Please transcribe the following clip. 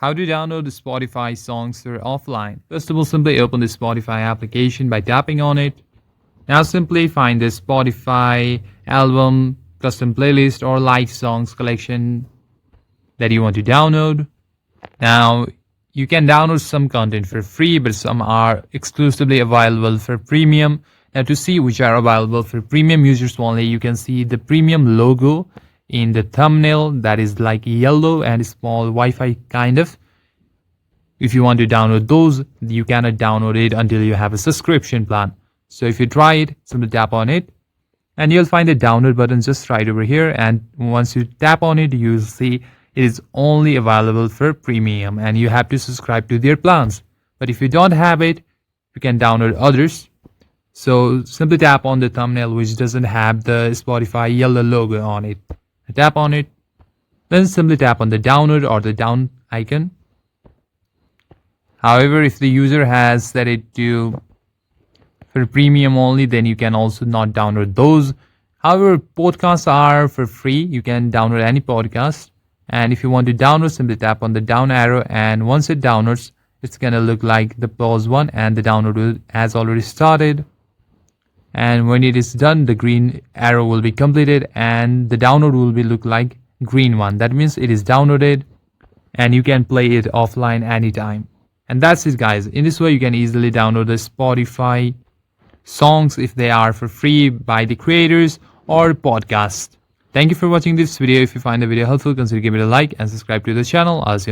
How to download the Spotify songs for offline. First of all, simply open the Spotify application by tapping on it. Now simply find the Spotify album, custom playlist or live songs collection that you want to download. Now you can download some content for free, but some are exclusively available for premium. Now to see which are available for premium users only, you can see the premium logo in the thumbnail that is like yellow and small Wi-Fi kind of. If you want to download those, you cannot download it until you have a subscription plan. So if you try it, simply tap on it and you'll find the download button just right over here, and once you tap on it, you'll see it is only available for premium and you have to subscribe to their plans. But if you don't have it, you can download others. So simply tap on the thumbnail which doesn't have the Spotify yellow logo on it. Tap on it, then simply tap on the download or the down icon. However, if the user has set it to for premium only, then you can also not download those. However, podcasts are for free. You can download any podcast. And if you want to download, simply tap on the down arrow, and once it downloads, it's gonna look like the pause one and the download has already started. And when it is done, the green arrow will be completed and the download will be look like green one. That means it is downloaded and you can play it offline anytime. And that's it, guys. In this way, you can easily download the Spotify songs if they are for free by the creators or podcast. Thank you for watching this video. If you find the video helpful, consider giving it a like and subscribe to the channel. I'll see you